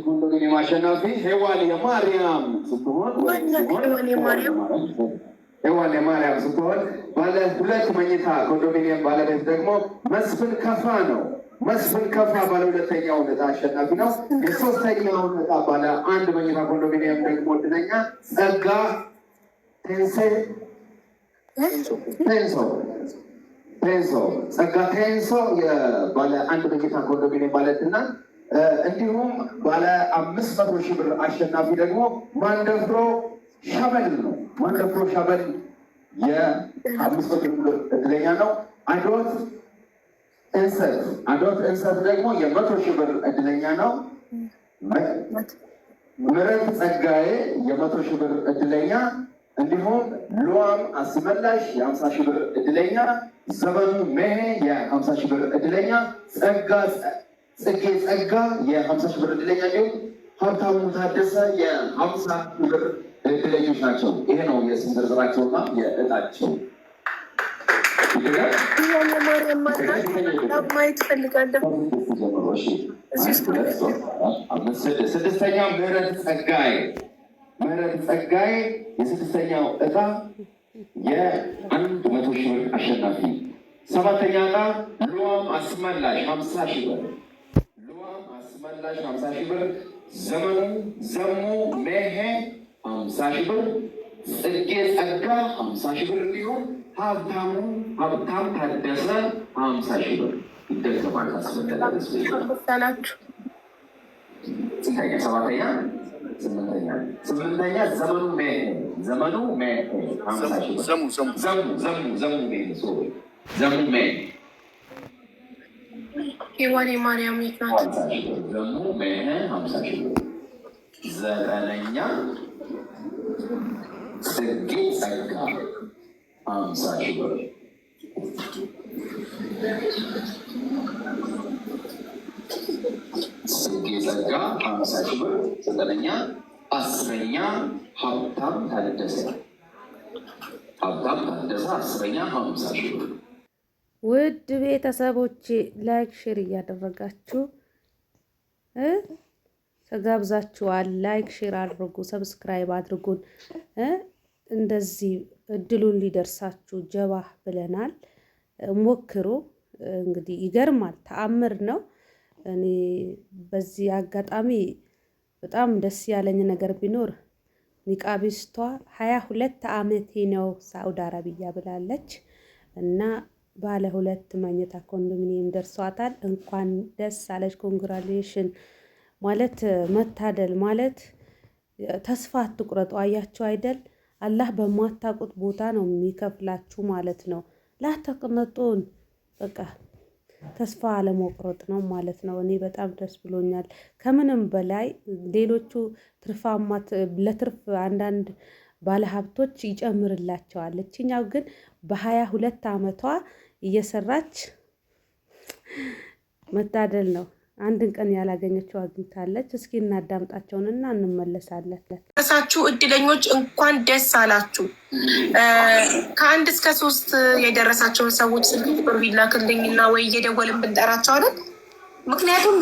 ኮንዶሚኒየም አሸናፊ ሔዋን የማርያም ስትሆን ሔዋን የማርያም ስትሆን ባለ 2 መኝታ ኮንዶሚኒየም ባለቤት ደግሞ መስፍን ከፋ ነው። መስፍን ከፋ ባለ 2ኛው ዕጣ አሸናፊ ነው። የ3ኛው ዕጣ ባለ 1 መኝታ ኮንዶሚኒየም ደግሞ እድለኛ ጸጋ ቴንሶ ጸጋ ቴንሶ ባለ 1 መኝታ ኮንዶሚኒየም ባለትና እንዲሁም ባለ 500 ሺህ ብር አሸናፊ ደግሞ ማንደፍሮ ሻበል ነው። ማንደፍሮ ሻበል የ500 ሺህ ብር እድለኛ ነው። አዶት እንሰት ደግሞ የ100 ሺህ ብር እድለኛ ነው። ምረት ጸጋዬ የ100 ሺህ ብር እድለኛ፣ እንዲሁም ሉዋም አስመላሽ የ50 ሺህ ብር እድለኛ፣ ዘመኑ ሜሄ የ50 ሺህ ብር እድለኛ፣ ጽጌ ጸጋ የ50 ሺህ ብር እድለኛ፣ እንዲሁም ሀብታሙ ታደሰ የ50 ሺህ ብር እድለኞች ናቸው። ይሄ ነው የስም ዝርዝራቸውና የእጣቸው። ማየት ፈልጋለሁ። 6ኛ ምህረት ጸጋዬ የ6ኛው ዕጣ የ100 ሺህ ብር አሸናፊ። 7ኛ ዕጣ ሉዋም አስመላሽ 50 ሺህ ብር፣ ሉዋም አስመላሽ 50 ሺህ ብር፣ ዘሙ ሜሄ 50 ሺህ ብር፣ ጽጌ ጸጋ 50 ሺህ ብር፣ እንዲሁም ሀብታም ታደሰ 50 ሺህ ብር ይደገማል። አስመላላችሁ 8ኛ ዘመኑ ሜ 50 ሺህ ብር፣ ዘሙ ሜ ሔዋን የማርያም ልጅ ናት። ዘሙ ሜ 50 ሺህ ብር። 9ኛ ጽጌ ጸጋ 50 ሺህ ብር። ጽጌ ጸጋ 50 ሺህ ብር። 9ኛ 10ኛ ሀብታም ታደሰ 10ኛ 50 ሺህ ብር። ውድ ቤተሰቦቼ ላይክ ሼር እያደረጋችሁ ተጋብዛችኋል። ላይክ ሼር አድርጉ፣ ሰብስክራይብ አድርጉን። እንደዚህ እድሉን ሊደርሳችሁ ጀባ ብለናል። ሞክሩ። እንግዲህ ይገርማል፣ ተአምር ነው። እኔ በዚህ አጋጣሚ በጣም ደስ ያለኝ ነገር ቢኖር ኒቃቢስቷ 22 ዓመቴ ነው ሳውዲ አረቢያ ብላለች እና ባለ 2 መኝታ ኮንዶሚኒየም ደርሷታል። እንኳን ደስ አለች። ኮንግራሌሽን ማለት መታደል ማለት ተስፋ አትቁረጡ። አያችሁ አይደል? አላህ በማታውቁት ቦታ ነው የሚከፍላችሁ ማለት ነው። ላተቅነጡን በቃ ተስፋ አለመቁረጥ ነው ማለት ነው። እኔ በጣም ደስ ብሎኛል። ከምንም በላይ ሌሎቹ ትርፋማ ለትርፍ አንዳንድ ባለሀብቶች ይጨምርላቸዋል። እችኛው ግን በ22 ዓመቷ እየሰራች መታደል ነው። አንድን ቀን ያላገኘችው አግኝታለች። እስኪ እናዳምጣቸውንና እንመለሳለን። ደረሳችሁ እድለኞች እንኳን ደስ አላችሁ። ከ1 እስከ 3 የደረሳቸውን ሰዎች ስልክ ቁጥር ቢላክልኝና ወይ እየደወልን ብንጠራቸው አይደል? ምክንያቱም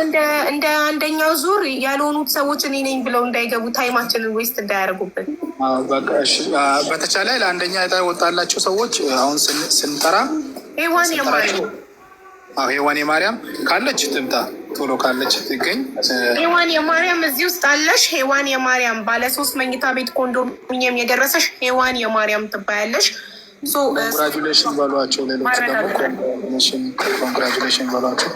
እንደ አንደኛው ዙር ያልሆኑት ሰዎች እኔ ነኝ ብለው እንዳይገቡ ታይማችንን ዌስት እንዳያደርጉብን። በተቻለ ለአንደኛ ዕጣ የወጣላቸው ሰዎች አሁን ስንጠራ ሔዋን የማርያም ካለች ትምጣ፣ ቶሎ ካለች ትገኝ። ሔዋን የማርያም እዚህ ውስጥ አለሽ። ሔዋን የማርያም ባለ 3 መኝታ ቤት ኮንዶሚኒየም የደረሰሽ ሔዋን የማርያም ትባያለሽ። ኮንግራጁሌሽን በሏቸው። ሌሎች ደግሞ ኮንግራጁሌሽን በሏቸው።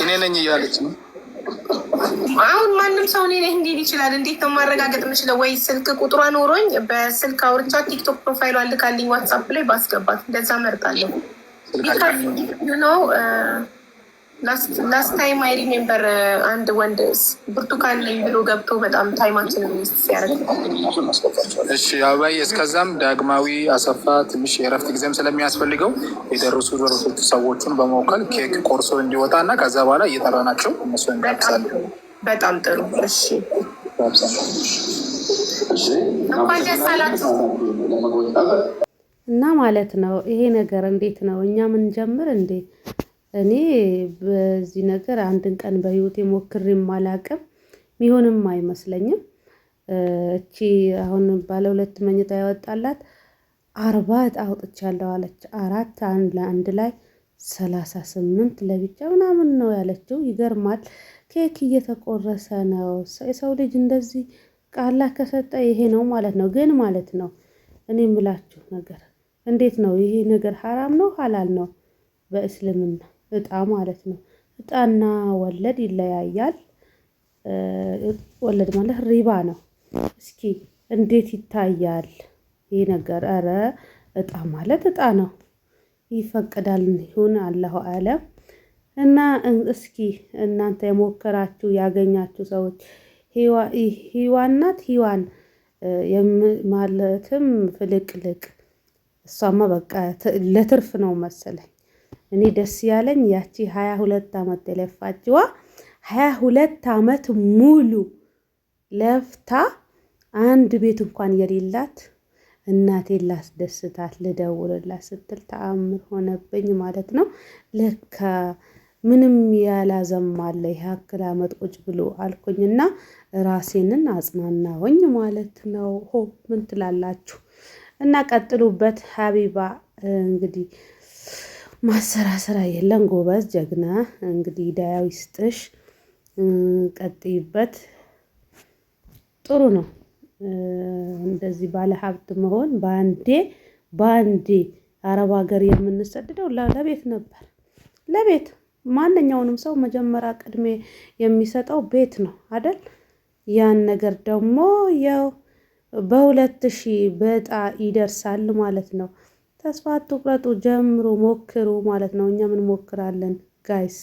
እኔ ነኝ እያለች ነው አሁን። ማንም ሰው እኔ ነኝ እንዲል ይችላል። እንዴት ነው ማረጋገጥ የምችለው? ወይ ስልክ ቁጥሯ ኖሮኝ በስልክ አውርቻ ቲክቶክ ፕሮፋይሏ ልካልኝ ዋትሳፕ ላይ ባስገባት እንደዛ መርጣለሁ። ላስት ታይም አይ ሪሜምበር አንድ ወንድ ብርቱካን ነኝ ብሎ ገብቶ በጣም ታይማችንን ስ ሲያደርግ። እሺ አባይ፣ እስከዛም ዳግማዊ አሰፋ ትንሽ የእረፍት ጊዜም ስለሚያስፈልገው የደረሱ ሰዎቹን በመወከል ኬክ ቆርሶ እንዲወጣ እና ከዛ በኋላ እየጠራናቸው እነሱ እንጋብዛለን። በጣም ጥሩ። እሺ እንኳን ደስ አላችሁ። እና ማለት ነው ይሄ ነገር እንዴት ነው? እኛ ምን ጀምር እንዴ? እኔ በዚህ ነገር አንድን ቀን በህይወቴ ሞክሬም አላውቅም፣ ሚሆንም አይመስለኝም። እቺ አሁን ባለ 2 መኝታ ያወጣላት 40 እጣ አውጥቻለሁ አለች። 4 አንድ ላይ 38 ለብቻ ምናምን ነው ያለችው። ይገርማል። ኬክ እየተቆረሰ ነው። የሰው ልጅ እንደዚህ ቃላ ከሰጠ ይሄ ነው ማለት ነው። ግን ማለት ነው እኔ የምላችሁ ነገር እንዴት ነው ይሄ ነገር? ሐራም ነው ሐላል ነው? በእስልምና እጣ ማለት ነው። እጣና ወለድ ይለያያል። ወለድ ማለት ሪባ ነው። እስኪ እንዴት ይታያል ይሄ ነገር? ኧረ እጣ ማለት እጣ ነው። ይፈቀዳል ይሁን አላሁ አለም። እና እስኪ እናንተ የሞከራችሁ ያገኛችሁ ሰዎች ሂዋን ናት። ሂዋን ማለትም ፍልቅልቅ እሷማ በቃ ለትርፍ ነው መሰለኝ። እኔ ደስ ያለኝ ያቺ 22 ዓመት የለፋችዋ 22 ዓመት ሙሉ ለፍታ አንድ ቤት እንኳን የሌላት እናቴን ላስደስታት ልደውልላት ስትል ተአምር ሆነብኝ ማለት ነው። ለካ ምንም ያላዘማለ ያክል ዓመት ቁጭ ብሎ አልኩኝና ራሴንን አጽናናሁኝ ማለት ነው። ምን ትላላችሁ? እና ቀጥሉበት። ሀቢባ እንግዲህ ማሰራሰራ የለም። ጎበዝ ጀግና። እንግዲህ ዳያው ይስጥሽ፣ ቀጥይበት። ጥሩ ነው እንደዚህ ባለ ሀብት መሆን። ባንዴ አረብ ሀገር የምንሰድደው ለቤት ነበር። ለቤት ማንኛውንም ሰው መጀመሪያ ቅድሜ የሚሰጠው ቤት ነው አይደል? ያን ነገር ደግሞ ያው በ2000 በዕጣ ይደርሳል ማለት ነው። ተስፋ አትቁረጡ፣ ጀምሩ፣ ሞክሩ ማለት ነው። እኛ ምን ሞክራለን ጋይስ።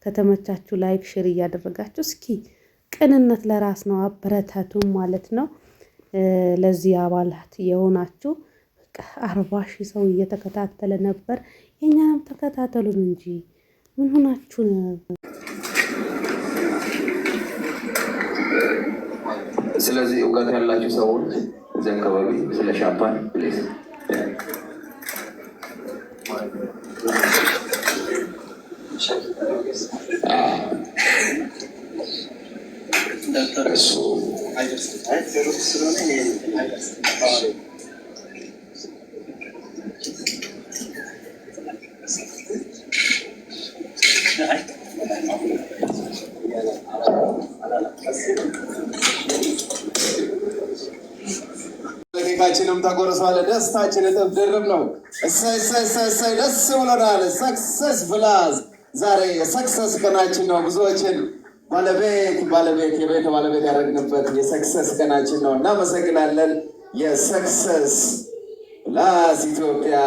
ከተመቻችሁ ላይክ ሼር እያደረጋችሁ እስኪ ቅንነት ለራስ ነው፣ አበረታቱ ማለት ነው። ለዚህ አባላት የሆናችሁ በቃ 40,000 ሰው እየተከታተለ ነበር። የኛንም ተከታተሉን እንጂ ምን ሆናችሁ ነው? ስለዚህ እውቀት ያላችሁ ሰዎች እዚህ አካባቢ ስለ ሻምፓን ፕሌስ ኬካችንም ተቆርሷል። ደስታችን እጥፍ ድርብ ነው። እሰይ ደስ ብሎናል። ሰክሰስ ፕላስ ዛሬ የሰክሰስ ቀናችን ነው። ብዙዎችን ባለቤት የቤት ባለቤት ያደረግንበት የሰክሰስ ቀናችን ነው። እናመሰግናለን። የሰክሰስ ፕላስ ኢትዮጵያ